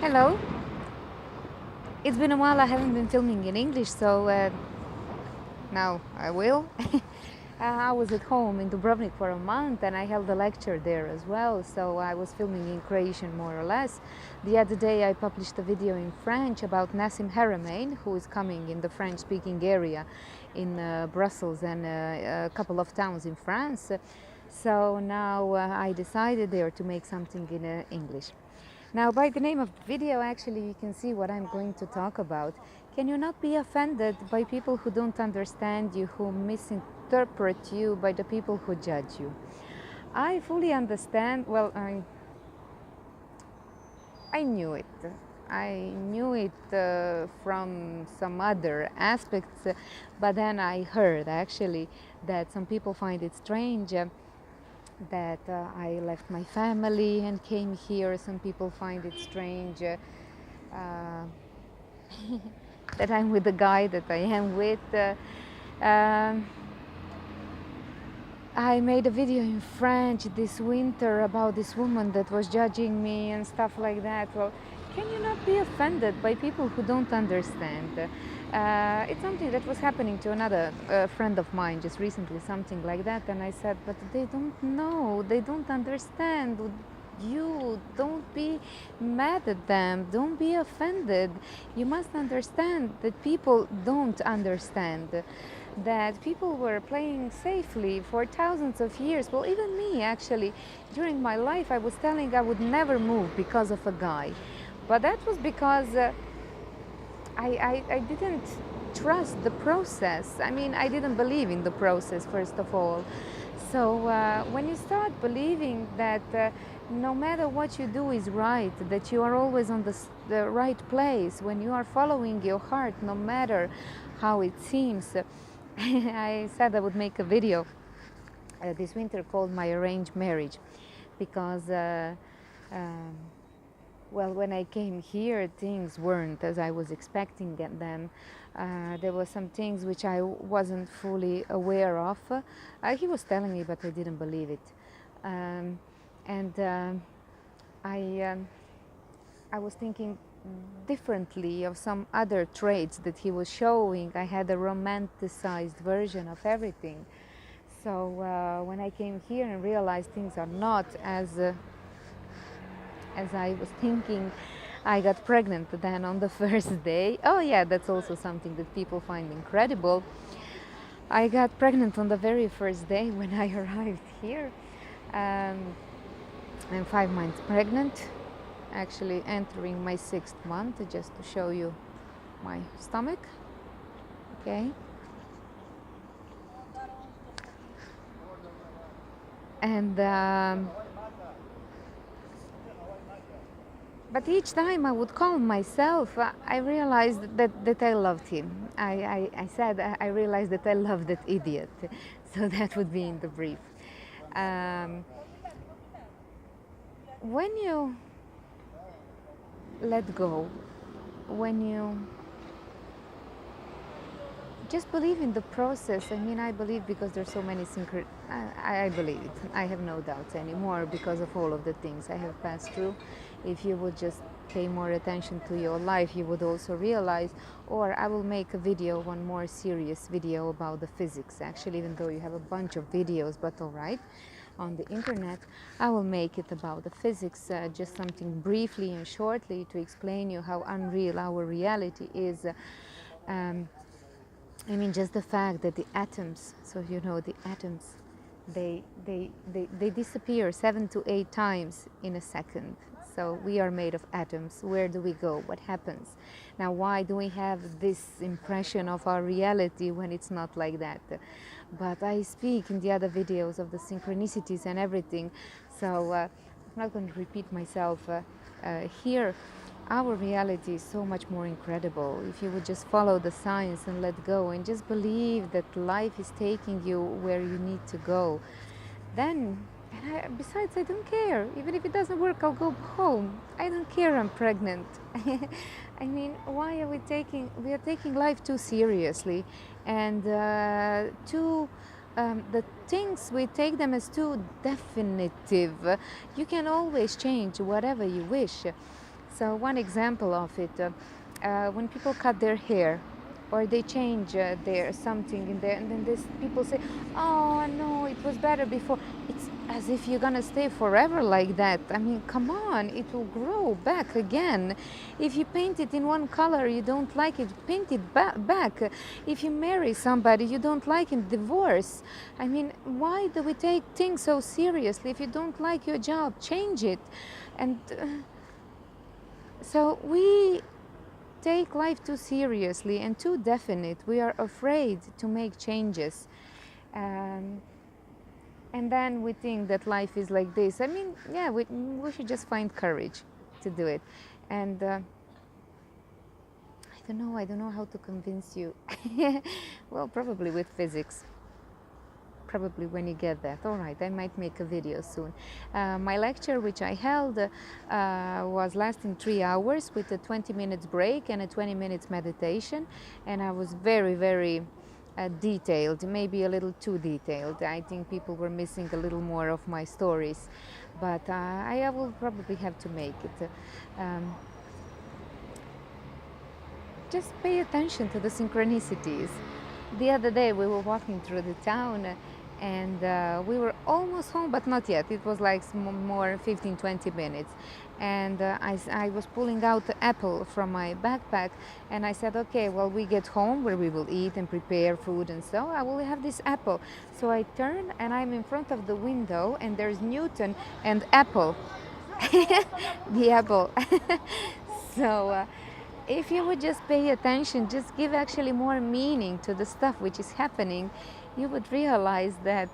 Hello. It's been a while I haven't been filming in English, so now I will. I was at home in Dubrovnik for a month and I held a lecture there as well, so I was filming in Croatian more or less. The other day I published a video in French about Nassim Haramein, who is coming in the French-speaking area in Brussels and a couple of towns in France. So now I decided there to make something in English. Now, by the name of the video, actually, you can see what I'm going to talk about. Can you not be offended by people who don't understand you, who misinterpret you, by the people who judge you? I fully understand. Well, I knew it. I knew it from some other aspects, but then I heard actually that some people find it strange. That I left my family and came here. Some people find it strange that I'm with the guy that I am with. Um, I made a video in French this winter about this woman that was judging me and stuff like that. Well, can you not be offended by people who don't understand? It's something that was happening to another friend of mine just recently, something like that, and I said, but they don't know, they don't understand. You don't be mad at them, don't be offended. You must understand that people don't understand, that people were playing safely for thousands of years. Well, even me, actually, during my life, I was telling I would never move because of a guy. But that was because I didn't trust the process. I mean, I didn't believe in the process, first of all. So when you start believing that no matter what you do is right, that you are always on the right place, when you are following your heart, no matter how it seems, I said I would make a video this winter called My Arranged Marriage, because um, well, when I came here, things weren't as I was expecting them. There were some things which I wasn't fully aware of. He was telling me, but I didn't believe it. And I, I was thinking differently of some other traits that he was showing. I had a romanticized version of everything. So when I came here and realized things are not as I was thinking, I got pregnant then on the first day. Oh yeah, that's also something that people find incredible. I got pregnant on the very first day when I arrived here. I'm 5 months pregnant, actually entering my 6th month, just to show you my stomach. Okay. And but each time I would calm myself, I realized that I loved him. I said I realized that I loved that idiot. So that would be in the brief. Um, when you let go, when you just believe in the process. I mean, I believe because there's so many I believe it. I have no doubts anymore because of all of the things I have passed through. If you would just pay more attention to your life, you would also realize, or I will make a video, one more serious video about the physics, actually, even though you have a bunch of videos, but all right, on the internet, I will make it about the physics, just something briefly and shortly to explain you how unreal our reality is. I mean, just the fact that the atoms, so you know, the atoms, they disappear 7 to 8 times in a second. So we are made of atoms. Where do we go? What happens? Now, why do we have this impression of our reality when it's not like that? But I speak in the other videos of the synchronicities and everything, so I'm not going to repeat myself here. Our reality is so much more incredible. If you would just follow the science and let go and just believe that life is taking you where you need to go, then, besides, I don't care. Even if it doesn't work, I'll go home. I don't care I'm pregnant. I mean, why are we are taking life too seriously, and the things, we take them as too definitive. You can always change whatever you wish. So one example of it, when people cut their hair, or they change their something in there, and then this people say, "Oh no, it was better before." It's as if you're gonna stay forever like that. I mean, come on, it will grow back again. If you paint it in one color, you don't like it, paint it back. If you marry somebody, you don't like him, divorce. I mean, why do we take things so seriously? If you don't like your job, change it. And so we take life too seriously and too definite. We are afraid to make changes. And then we think that life is like this. I mean, yeah, we should just find courage to do it. And I don't know how to convince you. Well, probably with physics. Probably when you get that. All right, I might make a video soon. My lecture, which I held, was lasting 3 hours with a 20 minutes break and a 20 minutes meditation. And I was very, very detailed, maybe a little too detailed. I think people were missing a little more of my stories. But I will probably have to make it. Just pay attention to the synchronicities. The other day we were walking through the town, and we were almost home, but not yet. It was like more 15-20 minutes. And I was pulling out the apple from my backpack, and I said, okay, well, we get home where we will eat and prepare food, and so I will have this apple. So I turn and I'm in front of the window, and there's Newton and apple. The apple. So if you would just pay attention, just give actually more meaning to the stuff which is happening, you would realize that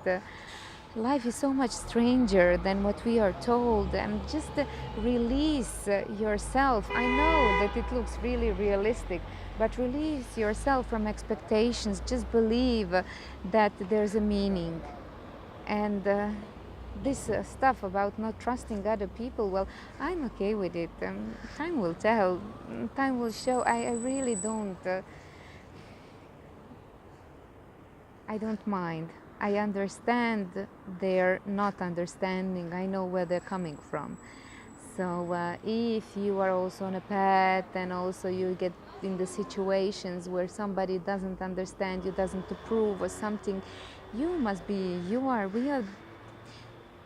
life is so much stranger than what we are told. And just release yourself. I know that it looks really realistic, but release yourself from expectations. Just believe that there's a meaning. And this stuff about not trusting other people, well, I'm okay with it. Time will tell, time will show. I really don't I don't mind. I understand their not understanding. I know where they're coming from. So if you are also on a path, and also you get in the situations where somebody doesn't understand you, doesn't approve or something,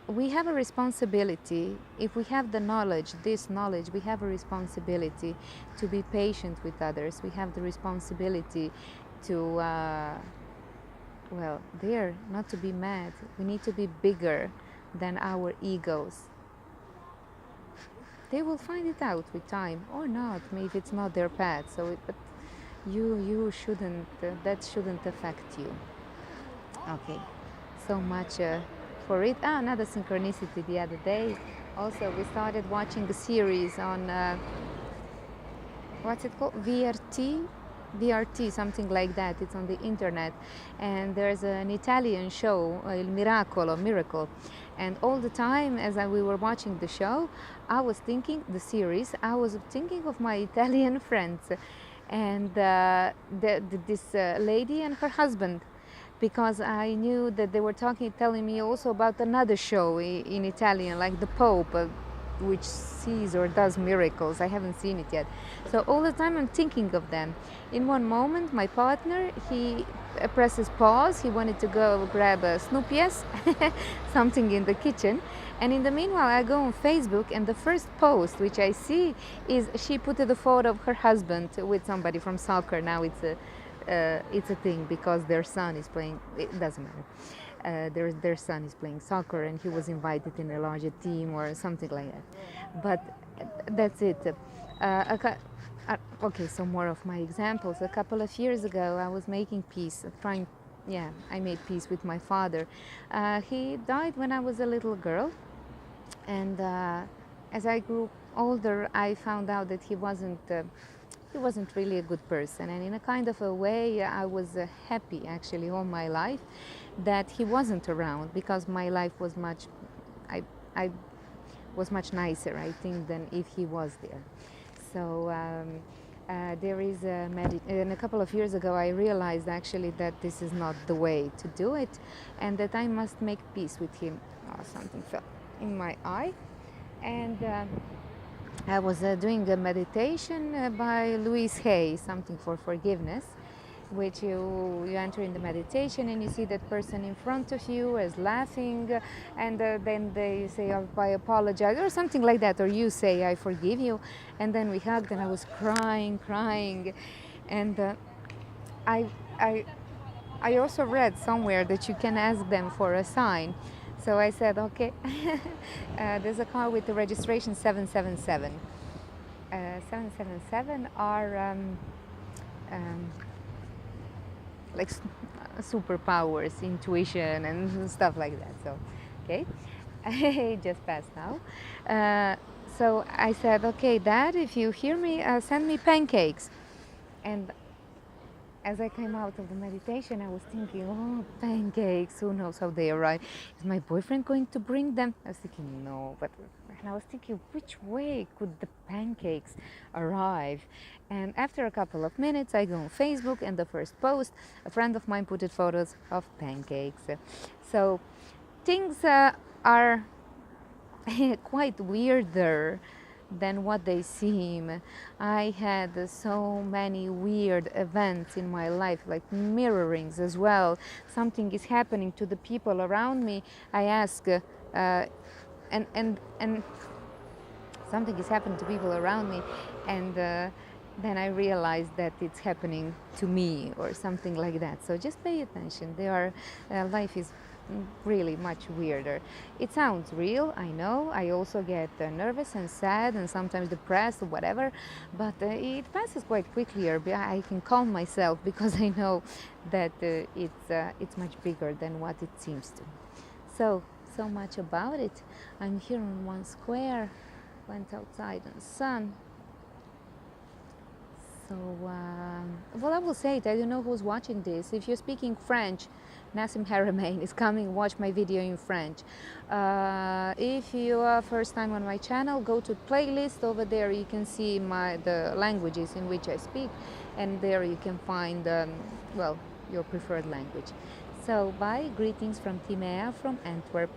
we have a responsibility. If we have the knowledge, this knowledge, we have a responsibility to be patient with others. We have the responsibility to not to be mad. We need to be bigger than our egos. They will find it out with time, or not. Maybe it's not their path. But you shouldn't. That shouldn't affect you. Okay, so much for it. Another synchronicity the other day. Also, we started watching a series on what's it called? VRT, something like that. It's on the internet, and there's an Italian show, Il Miracolo, Miracle. And all the time as we were watching the show, I was thinking, the series, I was thinking of my Italian friends, and this lady and her husband, because I knew that they were telling me also about another show in Italian, like the Pope, which sees or does miracles. I haven't seen it yet. So all the time I'm thinking of them. In one moment, my partner, he presses pause. He wanted to go grab a Snoopy's, something in the kitchen. And in the meanwhile, I go on Facebook, and the first post which I see is she put a photo of her husband with somebody from soccer. Now it's a thing because their son is playing. It doesn't matter. Their son is playing soccer, and he was invited in a larger team or something like that. But that's it. Okay, so more of my examples. A couple of years ago, I was making peace, I made peace with my father. He died when I was a little girl, and as I grew older, I found out that he wasn't really a good person, and in a kind of a way I was happy actually all my life that he wasn't around, because my life was I was much nicer, I think, than if he was there. So there is and a couple of years ago I realized actually that this is not the way to do it, and that I must make peace with him. Something fell in my eye, and I was doing a meditation by Louise Hay, something for forgiveness, which you enter in the meditation and you see that person in front of you is laughing, and then they say, "Oh, I apologize," or something like that, or you say, "I forgive you," and then we hugged, and I was crying, and I, I, I also read somewhere that you can ask them for a sign. So I said, okay, there's a car with the registration 777. 777 are um, like superpowers, intuition, and stuff like that. So, okay, it just passed now. So I said, okay, Dad, if you hear me, send me pancakes. And as I came out of the meditation, I was thinking, oh, pancakes, who knows how they arrive? Is my boyfriend going to bring them? I was thinking, no, but and I was thinking, which way could the pancakes arrive? And after a couple of minutes, I go on Facebook, and the first post, a friend of mine put photos of pancakes. So things are quite weirder than what they seem. I had so many weird events in my life, like mirrorings as well. Something is happening to the people around me. I ask, and something is happening to people around me, and then I realize that it's happening to me or something like that. So just pay attention. Life is really much weirder. It sounds real, I know. I also get nervous and sad and sometimes depressed or whatever, but it passes quite quickly. Or I can calm myself because I know that it's much bigger than what it seems to. So much about it. I'm here on one square. Went outside in the sun. So, well, I will say it. I don't know who's watching this. If you're speaking French, Nassim Haramein is coming. Watch my video in French. If you are first time on my channel, go to playlist over there. You can see the languages in which I speak, and there you can find well, your preferred language. So, bye. Greetings from Timea from Antwerp.